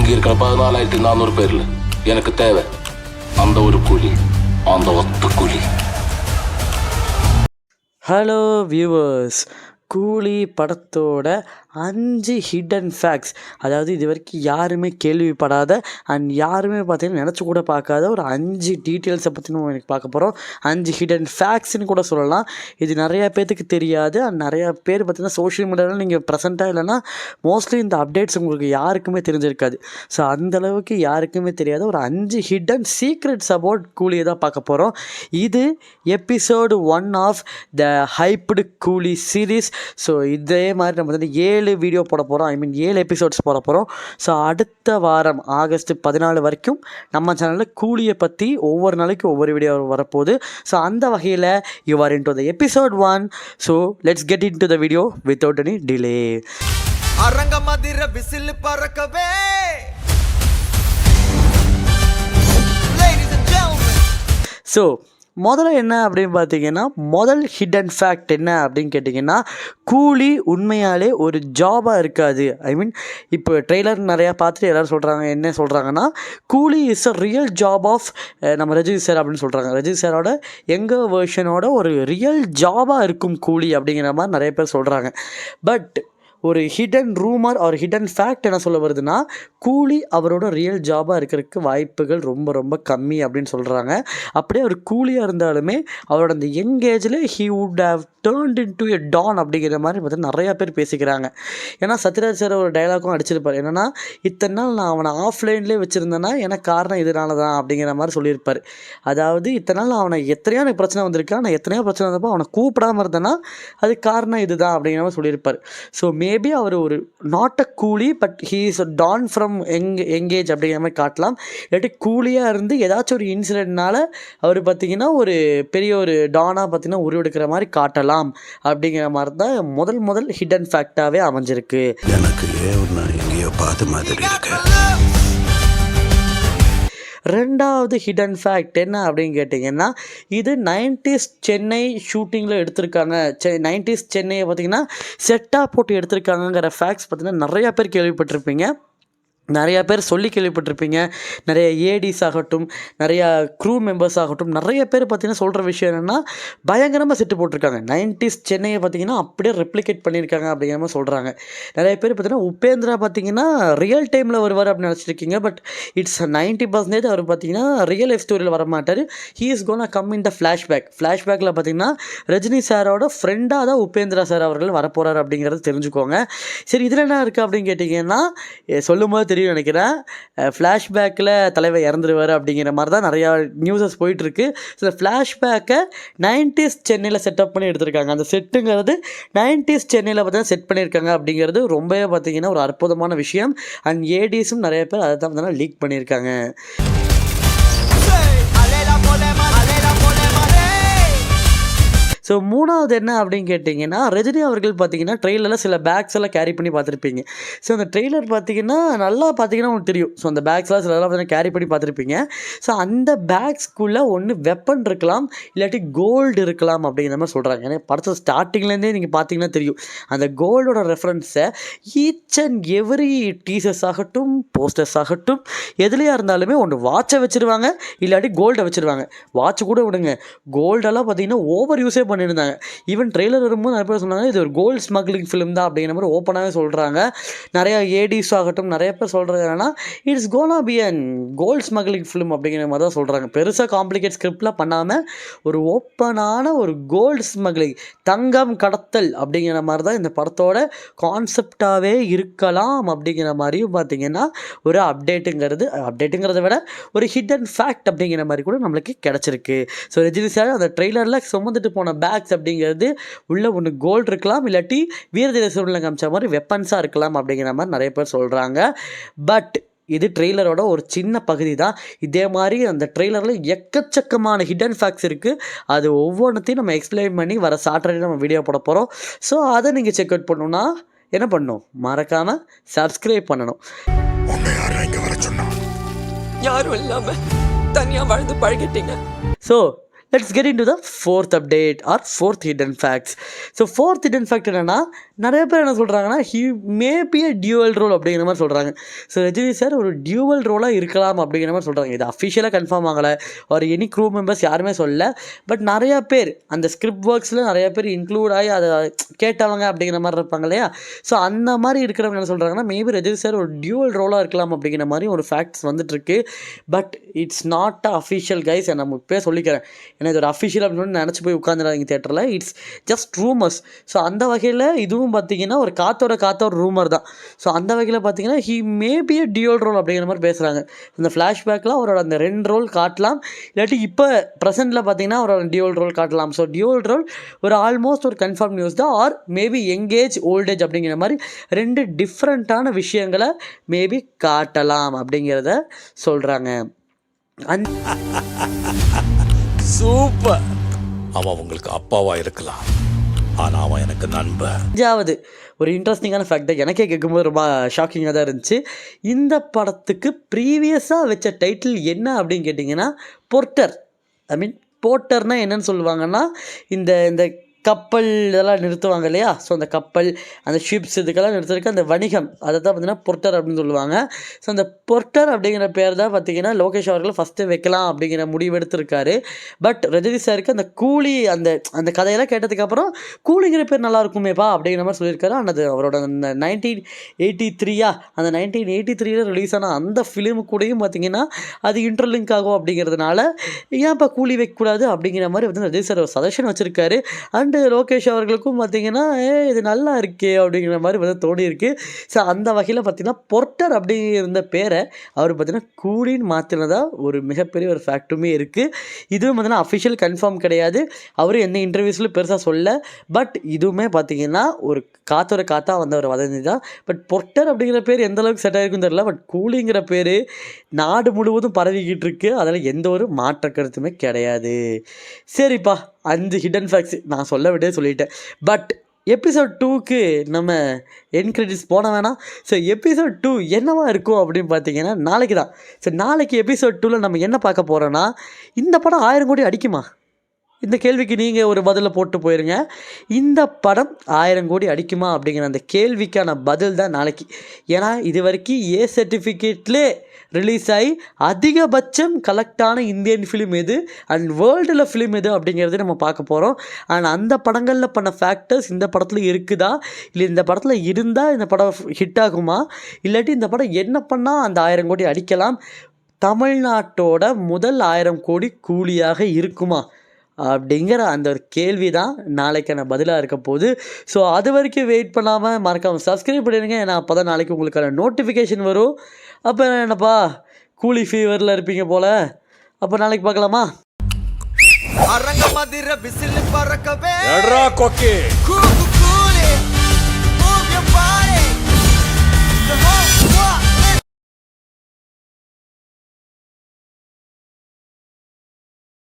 பாக்கி இருக்கிற 14,400 பேர்ல எனக்கு தேவை அந்த ஒரு கூலி, அந்த ஒத்த கூலி. ஹலோ வியூவர்ஸ், கூலி படத்தோட 5 ஹிடன் ஃபேக்ட்ஸ், அதாவது இது வரைக்கும் யாருமே கேள்விப்படாத அண்ட் யாருமே பார்த்தீங்கன்னா நினச்சி கூட பார்க்காத ஒரு 5 டீட்டெயில்ஸை பற்றி நம்ம எனக்கு பார்க்க போகிறோம். 5 ஹிடன் ஃபேக்ட்ஸ்னு கூட சொல்லலாம். இது நிறையா பேர்த்துக்கு தெரியாது அண்ட் நிறையா பேர் பார்த்தீங்கன்னா சோஷியல் மீடியாவில் நீங்கள் ப்ரெசென்ட்டாக இல்லைன்னா மோஸ்ட்லி இந்த அப்டேட்ஸ் உங்களுக்கு யாருக்குமே தெரிஞ்சிருக்காது. ஸோ அந்தளவுக்கு யாருக்குமே தெரியாத ஒரு 5 ஹிடன் சீக்ரெட்ஸ் அபவுட் கூலியை தான் பார்க்க போகிறோம். இது எபிசோடு 1 ஆஃப் த ஹைப்டு கூலி சீரீஸ். ஸோ இதே மாதிரி நம்ம வந்து 7 வீடியோ போட போகிறோம், 7 எபிசோட்ஸ் போட போகிறோம். ஸோ அடுத்த வாரம் ஆகஸ்ட் 14 வரைக்கும் நம்ம சேனலில் கூலியை பற்றி ஒவ்வொரு நாளைக்கும் ஒவ்வொரு வீடியோ வரப்போகுது. ஸோ அந்த வகையில் you are in to the episode 1. So let's get into the video without any delay. Aranga மதிர whistle பறக்கவே. So முதல்ல என்ன அப்படின்னு பார்த்தீங்கன்னா, முதல் ஹிடன் ஃபேக்ட் என்ன அப்படின்னு கேட்டிங்கன்னா, கூலி உண்மையாலே ஒரு ஜாபாக இருக்காது. இப்போ ட்ரெய்லர் நிறையா பார்த்துட்டு எல்லோரும் சொல்கிறாங்க, என்ன சொல்கிறாங்கன்னா, coolie is a real job of நம்ம ரஜினி சார் அப்படின்னு சொல்கிறாங்க. ரஜினி சாரோட எங்கள் வேர்ஷனோட ஒரு ரியல் ஜாபாக இருக்கும் கூலி அப்படிங்கிற மாதிரி நிறைய பேர் சொல்கிறாங்க. பட் ஒரு ஹிடன் ரூமர் ஒரு ஹிடன் ஃபேக்ட் என்ன சொல்ல வருதுன்னா, கூலி அவரோட ரியல் ஜாபாக இருக்கிறதுக்கு வாய்ப்புகள் ரொம்ப ரொம்ப கம்மி அப்படின்னு சொல்கிறாங்க. அப்படியே ஒரு கூலியாக இருந்தாலுமே அவரோட அந்த யங் ஏஜில் he would have turned into a don அப்படிங்கிற மாதிரி பார்த்தீங்கன்னா நிறையா பேர் பேசிக்கிறாங்க. ஏன்னா சத்யராஜ் சார் ஒரு டைலாக்கும் அடிச்சிருப்பார், என்னென்னா இத்தனை நாள் நான் அவனை ஆஃப்லைன்லேயே வச்சுருந்தேன்னா எனக்கு காரணம் இதனால தான் அப்படிங்கிற மாதிரி சொல்லியிருப்பார். அதாவது இத்தனை நாள் அவனை எத்தனையோ எனக்கு பிரச்சனை வந்திருக்கா, நான் எத்தனையோ பிரச்சனை வந்தப்போ அவனை கூப்பிடாமல் இருந்தேன்னா அது காரணம் இதுதான் அப்படிங்கிற மாதிரி சொல்லியிருப்பார். ஸோ மேபி அவர் ஒரு not a coolie but he is a don from engage அப்படிங்கிற மாதிரி காட்டலாம். இல்லாட்டி கூலியாக இருந்து ஏதாச்சும் ஒரு இன்சிடென்ட்னால அவர் பார்த்திங்கன்னா ஒரு பெரிய ஒரு டானாக பார்த்திங்கன்னா உருவெடுக்கிற மாதிரி காட்டலாம் அப்படிங்கிற மாதிரி தான் முதல் ஹிடன் ஃபேக்டாகவே அமைஞ்சிருக்கு. எனக்கு எங்கேயோ பார்த்த மாதிரி இருக்கு. ரெண்டாவது ஹிடன் ஃபேக்ட் என்ன அப்படின்னு கேட்டிங்கன்னா, இது 90s சென்னை ஷூட்டிங்கில் எடுத்திருக்காங்க. 90s சென்னையை பார்த்திங்கன்னா செட்டாக போட்டு எடுத்திருக்காங்கங்கிற ஃபேக்ட்ஸ் பார்த்திங்கன்னா நிறையா பேர் கேள்விப்பட்டிருப்பீங்க, நிறையா பேர் சொல்லி கேள்விப்பட்டிருப்பீங்க. நிறைய ஏடிஸ் ஆகட்டும், நிறையா க்ரூ மெம்பர்ஸ் ஆகட்டும், நிறைய பேர் பார்த்திங்கன்னா சொல்கிற விஷயம் என்னென்னா பயங்கரமாக செட்டு போட்டிருக்காங்க. 90s சென்னையை பார்த்திங்கன்னா அப்படியே ரெப்ளிகேட் பண்ணியிருக்காங்க அப்படிங்கிற மாதிரி சொல்கிறாங்க. நிறைய பேர் பார்த்திங்கன்னா உபேந்திரா பார்த்திங்கன்னா ரியல் டைமில் வருவார் அப்படின்னு நினச்சிருக்கீங்க. பட் இட்ஸ் 90% அவர் பார்த்திங்கன்னா ரியல் லைஃப் ஸ்டோரியில் வர மாட்டார். He is gonna come in the ஃப்ளாஷ்பேக்கில் பார்த்திங்கன்னா ரஜினி சாரோட ஃப்ரெண்டாக தான் உபேந்திரா சார் அவர்கள் வரப்போகிறார் அப்படிங்கிறது தெரிஞ்சுக்கோங்க. சரி, இதில் என்ன இருக்குது அப்படின்னு கேட்டிங்கன்னா, சொல்லும்போது தெரியும் நினைக்கிறேன், ஃப்ளாஷ்பேக்கில் தலைவர் இறந்துருவார் அப்படிங்கிற மாதிரி தான் நிறையா நியூஸஸ் போயிட்டுருக்கு. ஸோ ஃப்ளாஷ்பேக்கை 90s சென்னையில் செட்டப் பண்ணி எடுத்திருக்காங்க. அந்த செட்டுங்கிறது 90s சென்னையில் பார்த்தீங்கன்னா செட் பண்ணியிருக்காங்க அப்படிங்கிறது ரொம்பவே பார்த்திங்கன்னா ஒரு அற்புதமான விஷயம். அண்ட் ஏடிஸும் நிறைய பேர் அதை தான் பார்த்தீங்கன்னா லீக் பண்ணியிருக்காங்க. ஸோ மூணாவது என்ன அப்படின்னு கேட்டிங்கன்னா, ரஜினி அவர்கள் பார்த்திங்கன்னா ட்ரெயிலரில் சில பேக்ஸ் எல்லாம் கேரி பண்ணி பார்த்துருப்பீங்க. ஸோ அந்த ட்ரெய்லர் பார்த்திங்கன்னா நல்லா பார்த்திங்கன்னா உங்களுக்கு தெரியும். ஸோ அந்த பேக்ஸ்லாம் சிலலாம் பார்த்தீங்கன்னா கேரி பண்ணி பார்த்துருப்பீங்க. ஸோ அந்த பேக்ஸ்க்குள்ளே ஒன்று வெப்பன் இருக்கலாம், இல்லாட்டி கோல்டு இருக்கலாம் அப்படிங்கிற மாதிரி சொல்கிறாங்க. ஏன்னா படத்தை ஸ்டார்டிங்லேருந்தே நீங்கள் பார்த்தீங்கன்னா தெரியும் அந்த கோல்டோட ரெஃபரன்ஸை ஈச் அண்ட் எவ்ரி டீசர்ஸ் ஆகட்டும், போஸ்டர்ஸ் ஆகட்டும், எதுலையாக இருந்தாலுமே ஒன்று வாட்சை வச்சுருவாங்க, இல்லாட்டி கோல்டை வச்சுருவாங்க. வாட்ச் கூட விடுங்க, கோல்டெல்லாம் பார்த்திங்கன்னா ஓவர் யூஸே பண்ணியிருந்தாங்க. ஈவன் ட்ரெய்லர் வரும்போது நிறைய பேர் சொன்னாங்க இது ஒரு கோல்டு ஸ்மக்லிங் ஃபிலிம் தான் அப்படிங்கிற மாதிரி ஓப்பனாகவே சொல்கிறாங்க. நிறையா ஏடிஸ் ஆகட்டும் நிறைய பேர் சொல்கிறது என்னன்னா it's gonna be an gold smuggling film அப்படிங்கிற மாதிரி தான் சொல்கிறாங்க. பெருசாக காம்ப்ளிகேட் ஸ்கிரிப்ட்லாம் பண்ணாமல் ஒரு ஓப்பனான ஒரு கோல்டு ஸ்மக்லிங், தங்கம் கடத்தல் அப்படிங்கிற மாதிரி தான் இந்த படத்தோட கான்செப்டாகவே இருக்கலாம் அப்படிங்கிற மாதிரியும் பார்த்திங்கன்னா ஒரு அப்டேட்டுங்கிறத விட ஒரு ஹிடன் ஃபேக்ட் அப்படிங்கிற மாதிரி கூட நம்மளுக்கு கிடச்சிருக்கு. ஸோ ரஜினி சார் அந்த ட்ரெய்லரில் சுமந்துட்டு போன பேக்ஸ் அப்படிங்கிறது உள்ள ஒன்று கோல்டு இருக்கலாம், இல்லாட்டி வீரதேசத்தில் காமிச்ச மாதிரி வெப்பன்ஸாக இருக்கலாம் அப்படிங்கிற மாதிரி நிறைய பேர் சொல்கிறாங்க. பட் இது ட்ரெய்லரோட ஒரு சின்ன பகுதி தான். இதே மாதிரி அந்த ட்ரெய்லரில் எக்கச்சக்கமான ஹிடன் ஃபேக்ட்ஸ் இருக்குது. அது ஒவ்வொன்றத்தையும் நம்ம எக்ஸ்பிளைன் பண்ணி வர சாட்டர்டே நம்ம வீடியோ போட போகிறோம். ஸோ அதை நீங்கள் செக் அவுட் பண்ணணுன்னா என்ன பண்ணணும், மறக்காமல் சப்ஸ்கிரைப் பண்ணணும். யாரும் இல்லாமல் தனியாக வாழ்ந்து பழகிட்டீங்க. So let's get into the fourth update or fourth hidden facts. So fourth hidden fact என்னென்னா, நிறைய பேர் என்ன சொல்கிறாங்கன்னா, he may be a dual role அப்படிங்கிற மாதிரி சொல்கிறாங்க. ஸோ ரஜினி சார் ஒரு டியூவல் ரோலாக இருக்கலாம் அப்படிங்கிற மாதிரி சொல்கிறாங்க. இது அஃபிஷியலாக கன்ஃபார்ம் ஆகலை, ஒரு எனி க்ரூ மெம்பர்ஸ் யாருமே சொல்லலை. பட் நிறையா பேர் அந்த ஸ்கிரிப்ட் ஒர்க்ஸில் நிறைய பேர் இன்க்ளூட் ஆகி அதை கேட்டவங்க அப்படிங்கிற மாதிரி இருப்பாங்க இல்லையா. ஸோ அந்த மாதிரி இருக்கிறவங்க என்ன சொல்கிறாங்கன்னா, மேபி ரஜினி சார் ஒரு டியூவல் ரோலாக இருக்கலாம் அப்படிங்கிற மாதிரி ஒரு ஃபேக்ட்ஸ் வந்துட்டுருக்கு. But it's not a official guys. நான் இப்போயே சொல்லிக்கிறேன், ஏன்னா இது ஒரு அஃபிஷியல் அப்படின்னு நினச்சி போய் உட்காந்துடாதீங்க தேட்டரில். It's just rumours. ஸோ அந்த வகையில் இதுவும் பார்த்தீங்கன்னா ஒரு காத்தோட ரூமர் தான். ஸோ அந்த வகையில் பார்த்தீங்கன்னா he maybe a dual role அப்படிங்கிற மாதிரி பேசுகிறாங்க. இந்த ஃப்ளாஷ்பேக்கில் அவரோட அந்த 2 ரோல் காட்டலாம், இல்லாட்டி இப்போ ப்ரெசென்ட்டில் பார்த்தீங்கன்னா அவரோட டியூவல் ரோல் காட்டலாம். ஸோ டியூவல் ரோல் ஒரு ஆல்மோஸ்ட் ஒரு கன்ஃபார்ம் நியூஸ் தான். ஆர் மேபி யங்கேஜ் ஓல்டேஜ் அப்படிங்கிற மாதிரி 2 டிஃப்ரெண்ட்டான விஷயங்களை மேபி காட்டலாம் அப்படிங்கிறத சொல்கிறாங்க. சூப்பர். அவன் உங்களுக்கு அப்பாவா இருக்கலாம், ஆனால் அவன் எனக்கு நண்பன். 5வது ஒரு இன்ட்ரெஸ்டிங்கான ஃபேக்ட் எனக்கே கேட்கும்போது ரொம்ப ஷாக்கிங்காக தான் இருந்துச்சு. இந்த படத்துக்கு ப்ரீவியஸாக வச்ச டைட்டில் என்ன அப்படின்னு கேட்டிங்கன்னா போர்ட்டர். போர்ட்டர்னால் என்னன்னு சொல்லுவாங்கன்னா, இந்த இந்த கப்பல் இதெல்லாம் நிறுத்துவாங்க இல்லையா. ஸோ அந்த கப்பல், அந்த ஷிப்ஸ், இதுக்கெல்லாம் நிறுத்துறதுக்கு அந்த வணிகம், அதை தான் பார்த்தீங்கன்னா பொர்ட்டர் அப்படின்னு சொல்லுவாங்க. ஸோ அந்த பொர்ட்டர் அப்படிங்கிற பேர் தான் பார்த்தீங்கன்னா லோகேஷ் அவர்கள் ஃபஸ்ட்டு வைக்கலாம் அப்படிங்கிற முடிவு எடுத்திருக்காரு. பட் ரஜினி சாருக்கு அந்த கூலி அந்த அந்த கதையெல்லாம் கேட்டதுக்கப்புறம் கூலிங்கிற பேர் நல்லா இருக்குமேப்பா அப்படிங்கிற மாதிரி சொல்லியிருக்காரு. அது அவரோட அந்த 1983 அந்த 1983 ரிலீஸ் ஆன அந்த ஃபிலிமு கூடயும் பார்த்தீங்கன்னா அது இன்டர்லிங்க் ஆகும் அப்படிங்கிறதுனால ஏன்ப்பா கூலி வைக்கக்கூடாது அப்படிங்கிற மாதிரி வந்து ரஜினி சார் ஒரு சஜஷன் வச்சுருக்காரு. அண்டு லோகேஷ் அவர்களுக்கும் பார்த்தீங்கன்னா இது நல்லா இருக்கே அப்படிங்கிற மாதிரி வந்து தோணி இருக்குது. ஸோ அந்த வகையில் பார்த்தீங்கன்னா பொர்ட்டர் அப்படி இருந்த பேரை அவர் பார்த்தீங்கன்னா கூலின்னு மாற்றினதா ஒரு மிகப்பெரிய ஒரு ஃபேக்ட்டுமே இருக்குது. இதுவும் பார்த்தீங்கன்னா அஃபிஷியல் கன்ஃபார்ம் கிடையாது, அவர் எந்த இன்டர்வியூஸ்லையும் பெருசாக சொல்ல. பட் இதுவுமே பார்த்தீங்கன்னா ஒரு காத்தா வந்த ஒரு வதந்தி தான். பட் பொர்ட்டர் அப்படிங்கிற பேர் எந்த அளவுக்கு செட் ஆகிருக்குன்னு தெரியல. பட் கூலிங்கிற பேர் நாடு முழுவதும் பரவிக்கிட்டு இருக்குது, அதில் எந்த ஒரு மாற்ற கருத்துமே கிடையாது. சரிப்பா, 5 ஹிடன் ஃபேக்ட்ஸ் நான் சொல்ல விட்டே சொல்லிட்டேன். பட் எபிசோட் 2க்கு நம்ம என் கிரெடிட்ஸ் போன வேணாம். ஸோ எபிசோட் 2 என்னவா இருக்கும் அப்படின்னு பார்த்தீங்கன்னா நாளைக்கு தான். ஸோ நாளைக்கு எபிசோட் 2ல் நம்ம என்ன பார்க்க போகிறோன்னா, இந்த படம் 1000 கோடி அடிக்குமா? இந்த கேள்விக்கு நீங்கள் ஒரு பதிலை போட்டு போயிருங்க. இந்த படம் 1000 கோடி அடிக்குமா அப்படிங்கிற அந்த கேள்விக்கான பதில் தான் நாளைக்கு. ஏன்னா இது வரைக்கும் ஏ சர்டிஃபிகேட்லேயே ரிலீஸ் ஆகி அதிகபட்சம் கலெக்டான இந்தியன் ஃபிலிம் எது அண்ட் வேர்ல்டில் ஃபிலிம் எது அப்படிங்கிறது நம்ம பார்க்க போகிறோம். அண்ட் அந்த படங்களில் பண்ண ஃபேக்டர்ஸ் இந்த படத்தில் இருக்குதா, இல்லை இந்த படத்தில் இருந்தால் இந்த படம் ஹிட் ஆகுமா, இல்லாட்டி இந்த படம் என்ன பண்ணால் அந்த 1000 கோடி அடிக்கலாம், தமிழ்நாட்டோட முதல் 1000 கோடி கூலியாக இருக்குமா அப்படிங்கிற அந்த ஒரு கேள்வி தான் நாளைக்கான பதிலாக இருக்க போகுது. ஸோ அது வரைக்கும் வெயிட் பண்ணாமல் மறக்காமல் சப்ஸ்கிரைப் பண்ணிடுங்க. ஏன்னா அப்போ தான் நாளைக்கு உங்களுக்கான நோட்டிஃபிகேஷன் வரும். அப்போ என்னப்பா கூலி ஃபீவரில் இருப்பீங்க போல். அப்போ நாளைக்கு பார்க்கலாமா? அரங்க மதிர விசில் பறக்கவே கொக்கே